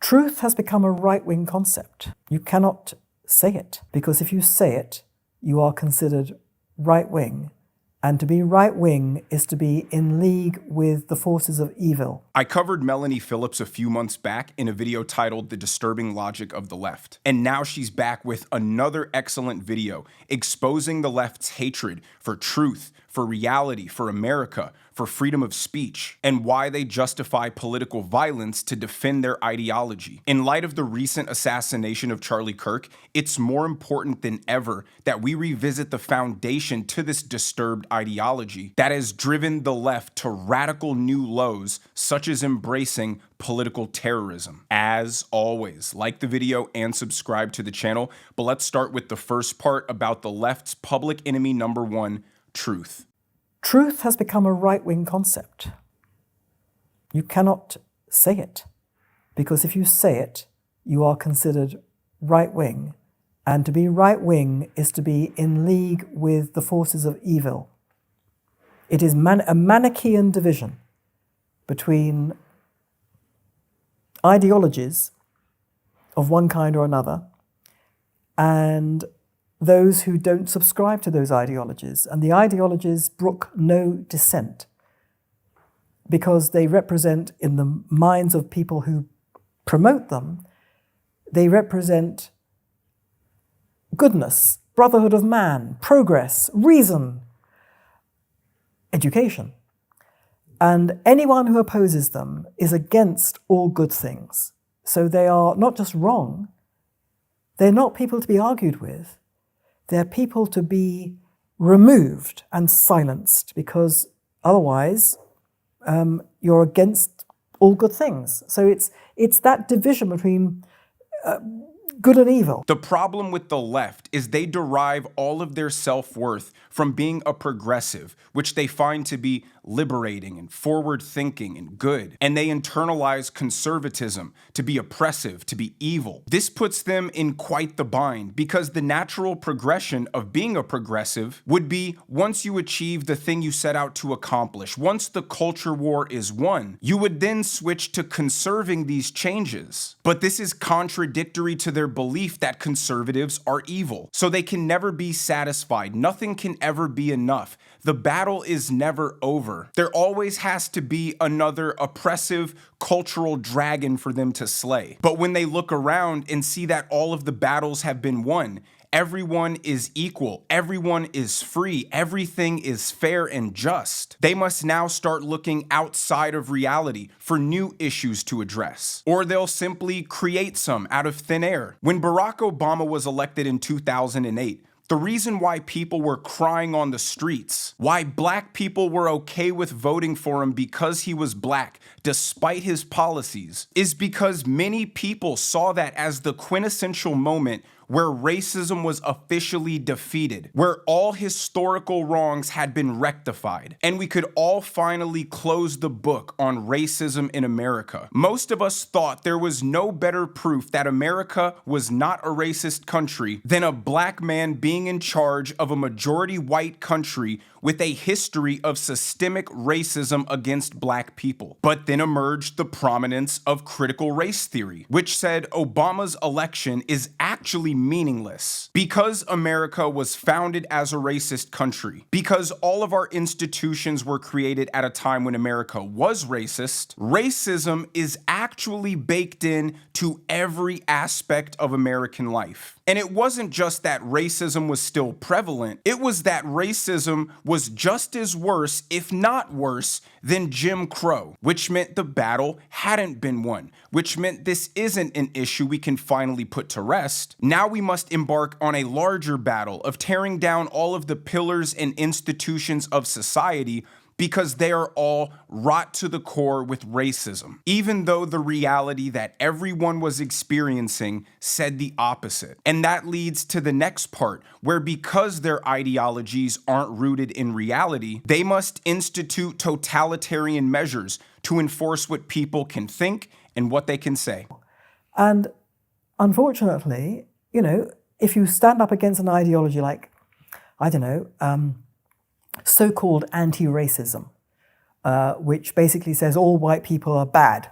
Truth has become a right-wing concept. You cannot say it, because if you say it, you are considered right-wing. And to be right-wing is to be in league with the forces of evil. I covered Melanie Phillips a few months back in a video titled The Disturbing Logic of the Left. And now she's back with another excellent video exposing the left's hatred for truth, for reality, for America, for freedom of speech, and why they justify political violence to defend their ideology. In light of the recent assassination of Charlie Kirk, it's more important than ever that we revisit the foundation to this disturbed ideology that has driven the left to radical new lows, such as embracing political terrorism. As always, like the video and subscribe to the channel, but let's start with the first part about the left's public enemy number one, truth. Truth has become a right-wing concept. You cannot say it, because if you say it, you are considered right-wing. And to be right-wing is to be in league with the forces of evil. It is a Manichaean division between ideologies of one kind or another and those who don't subscribe to those ideologies. And the ideologies brook no dissent because they represent, in the minds of people who promote them, they represent goodness, brotherhood of man, progress, reason, education. And anyone who opposes them is against all good things. So they are not just wrong, they're not people to be argued with. They're people to be removed and silenced, because otherwise you're against all good things. So it's that division between good and evil. The problem with the left is they derive all of their self-worth from being a progressive, which they find to be liberating and forward-thinking and good. And they internalize conservatism to be oppressive, to be evil. This puts them in quite the bind, because the natural progression of being a progressive would be, once you achieve the thing you set out to accomplish, once the culture war is won, you would then switch to conserving these changes. But this is contradictory to their belief that conservatives are evil. So they can never be satisfied. Nothing can ever be enough. The battle is never over. There always has to be another oppressive cultural dragon for them to slay. But when they look around and see that all of the battles have been won, everyone is equal, everyone is free, everything is fair and just, they must now start looking outside of reality for new issues to address. Or they'll simply create some out of thin air. When Barack Obama was elected in 2008, the reason why people were crying on the streets, why black people were okay with voting for him because he was black, despite his policies, is because many people saw that as the quintessential moment where racism was officially defeated, where all historical wrongs had been rectified, and we could all finally close the book on racism in America. Most of us thought there was no better proof that America was not a racist country than a black man being in charge of a majority white country with a history of systemic racism against black people. But then emerged the prominence of critical race theory, which said Obama's election is actually meaningless because America was founded as a racist country, because all of our institutions were created at a time when America was racist. Racism is actually baked in to every aspect of American life. And it wasn't just that racism was still prevalent, it was that racism was just as worse, if not worse, than Jim Crow, which meant the battle hadn't been won, which meant this isn't an issue we can finally put to rest. Now we must embark on a larger battle of tearing down all of the pillars and institutions of society, because they are all rot to the core with racism, even though the reality that everyone was experiencing said the opposite. And that leads to the next part, where because their ideologies aren't rooted in reality, they must institute totalitarian measures to enforce what people can think and what they can say. And unfortunately, you know, if you stand up against an ideology like, I don't know, so-called anti-racism, which basically says all white people are bad,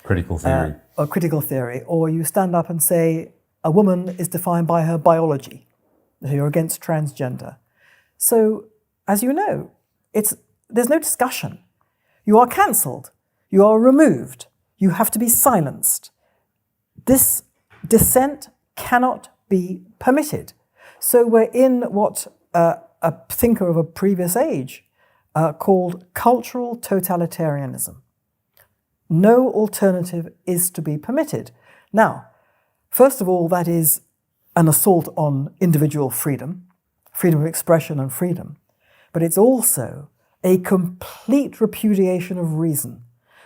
Critical theory. or critical theory, or you stand up and say a woman is defined by her biology, so you're against transgender. So, as you know, there's no discussion. You are cancelled. You are removed. You have to be silenced. This dissent cannot be permitted. So we're in what a thinker of a previous age called cultural totalitarianism. No alternative is to be permitted. Now, first of all, that is an assault on individual freedom, freedom of expression and freedom, but it's also a complete repudiation of reason.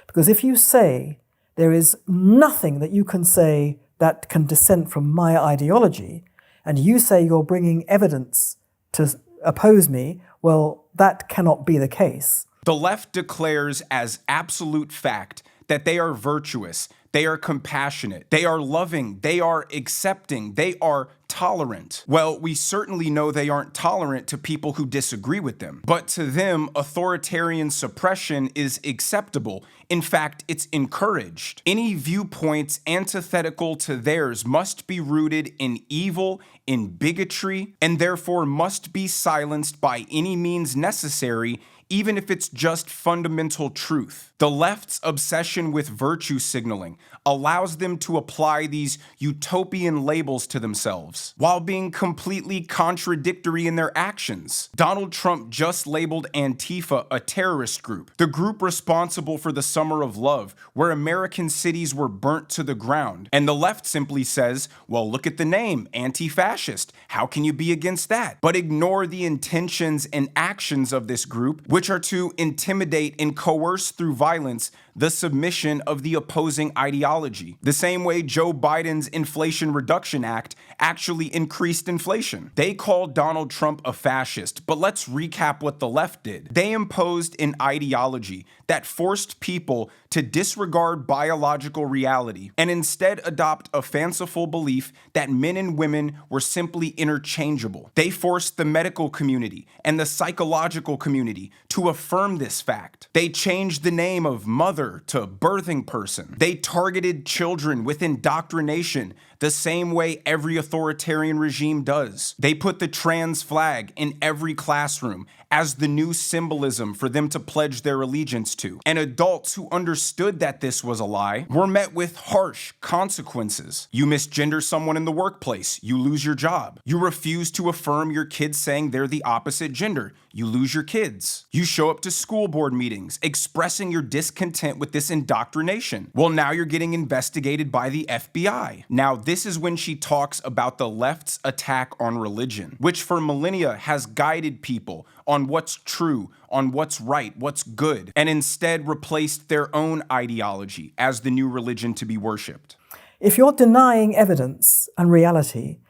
Because if you say there is nothing that you can say that can dissent from my ideology, and you say you're bringing evidence to oppose me, well, that cannot be the case. The left declares as absolute fact that they are virtuous, they are compassionate, they are loving, they are accepting, they are tolerant. Well, we certainly know they aren't tolerant to people who disagree with them. But to them, authoritarian suppression is acceptable. In fact, it's encouraged. Any viewpoints antithetical to theirs must be rooted in evil, in bigotry, and therefore must be silenced by any means necessary, even if it's just fundamental truth. The left's obsession with virtue signaling allows them to apply these utopian labels to themselves, while being completely contradictory in their actions. Donald Trump just labeled Antifa a terrorist group, the group responsible for the Summer of Love, where American cities were burnt to the ground. And the left simply says, well, look at the name, anti-fascist. How can you be against that? But ignore the intentions and actions of this group, which are to intimidate and coerce through violence the submission of the opposing ideology. The same way Joe Biden's Inflation Reduction Act actually increased inflation. They called Donald Trump a fascist, but let's recap what the left did. They imposed an ideology that forced people to disregard biological reality and instead adopt a fanciful belief that men and women were simply interchangeable. They forced the medical community and the psychological community to affirm this fact. They changed the name of mother to birthing person. They targeted children with indoctrination the same way every authoritarian regime does. They put the trans flag in every classroom as the new symbolism for them to pledge their allegiance to. And adults who understood that this was a lie were met with harsh consequences. You misgender someone in the workplace, you lose your job. You refuse to affirm your kids saying they're the opposite gender, you lose your kids. You show up to school board meetings expressing your discontent with this indoctrination. Well, now you're getting investigated by the FBI. Now, this is when she talks about the left's attack on religion, which for millennia has guided people on what's true, on what's right, what's good, and instead replaced their own ideology as the new religion to be worshipped. If you're denying evidence and reality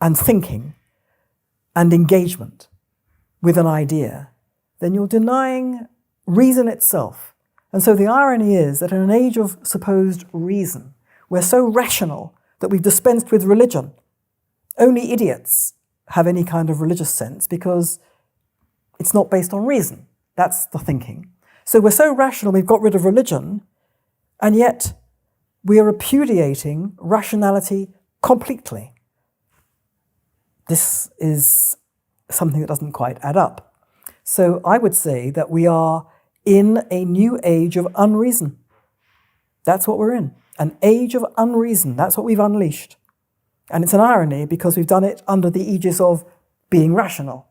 and thinking and engagement with an idea, then you're denying reason itself. And so the irony is that in an age of supposed reason, we're so rational that we've dispensed with religion. Only idiots have any kind of religious sense because it's not based on reason. That's the thinking. So we're so rational we've got rid of religion, and yet we are repudiating rationality completely. This is something that doesn't quite add up. So I would say that we are in a new age of unreason. That's what we're in. An age of unreason. That's what we've unleashed. And it's an irony because we've done it under the aegis of being rational.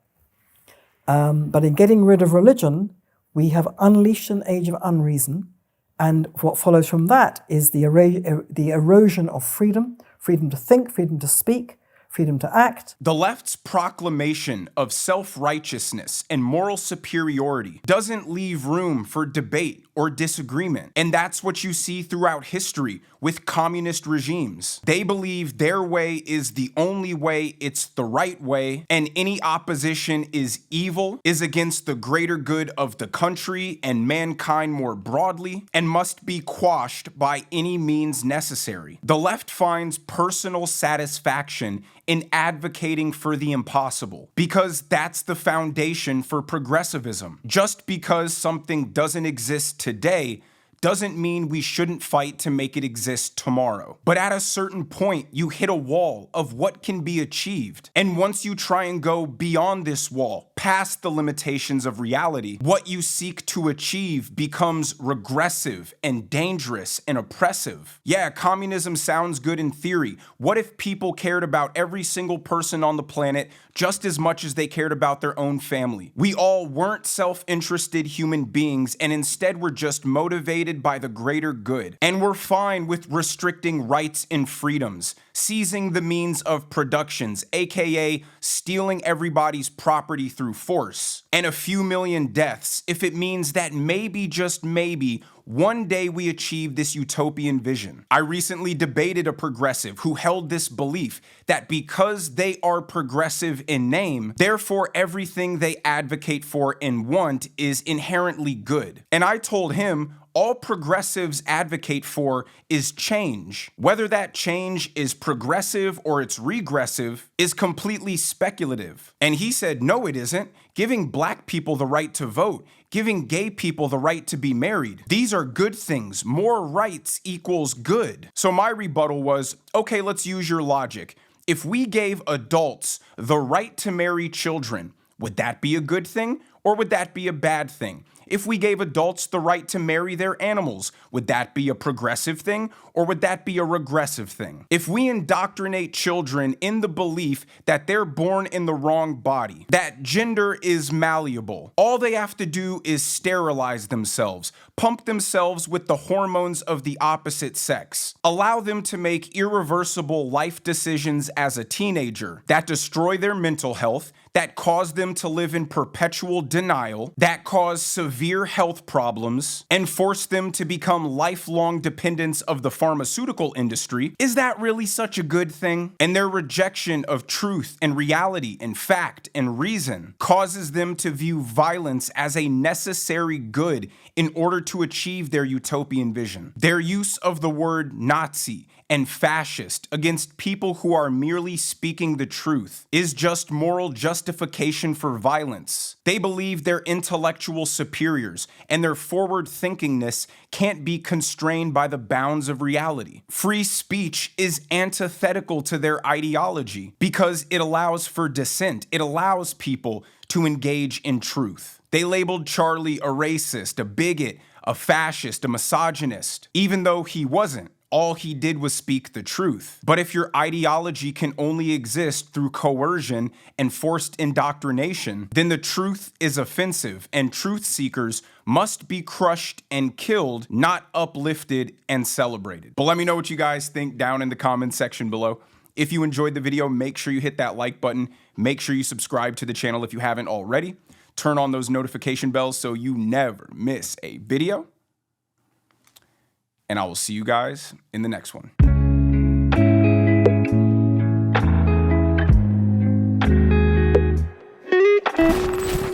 But in getting rid of religion, we have unleashed an age of unreason. And what follows from that is the erosion of freedom, freedom to think, freedom to speak, freedom to act. The left's proclamation of self-righteousness and moral superiority doesn't leave room for debate or disagreement. And that's what you see throughout history with communist regimes. They believe their way is the only way, it's the right way, and any opposition is evil, is against the greater good of the country and mankind more broadly, and must be quashed by any means necessary. The left finds personal satisfaction in advocating for the impossible, because that's the foundation for progressivism. Just because something doesn't exist today doesn't mean we shouldn't fight to make it exist tomorrow. But at a certain point, you hit a wall of what can be achieved. And once you try and go beyond this wall, past the limitations of reality, what you seek to achieve becomes regressive and dangerous and oppressive. Yeah, communism sounds good in theory. What if people cared about every single person on the planet just as much as they cared about their own family? We all weren't self-interested human beings, and instead were just motivated by the greater good. And we're fine with restricting rights and freedoms, seizing the means of productions, aka stealing everybody's property through force, and a few million deaths if it means that maybe, just maybe, one day we achieve this utopian vision. I recently debated a progressive who held this belief that because they are progressive in name, therefore everything they advocate for and want is inherently good. And I told him, all progressives advocate for is change. Whether that change is progressive or it's regressive is completely speculative. And he said, no, it isn't. Giving black people the right to vote, giving gay people the right to be married, these are good things. More rights equals good. So my rebuttal was, okay, let's use your logic. If we gave adults the right to marry children, would that be a good thing or would that be a bad thing? If we gave adults the right to marry their animals, would that be a progressive thing or would that be a regressive thing? If we indoctrinate children in the belief that they're born in the wrong body, that gender is malleable, all they have to do is sterilize themselves, pump themselves with the hormones of the opposite sex, allow them to make irreversible life decisions as a teenager that destroy their mental health, that cause them to live in perpetual denial, that cause severe health problems, and force them to become lifelong dependents of the pharmaceutical industry, is that really such a good thing? And their rejection of truth and reality and fact and reason causes them to view violence as a necessary good in order to achieve their utopian vision. Their use of the word Nazi and fascist against people who are merely speaking the truth is just moral justification for violence. They believe their intellectual superiors and their forward-thinkingness can't be constrained by the bounds of reality. Free speech is antithetical to their ideology because it allows for dissent. It allows people to engage in truth. They labeled Charlie a racist, a bigot, a fascist, a misogynist, even though he wasn't. All he did was speak the truth. But if your ideology can only exist through coercion and forced indoctrination, then the truth is offensive, and truth seekers must be crushed and killed, not uplifted and celebrated. But let me know what you guys think down in the comments section below. If you enjoyed the video, make sure you hit that like button. Make sure you subscribe to the channel if you haven't already. Turn on those notification bells so you never miss a video. And I will see you guys in the next one.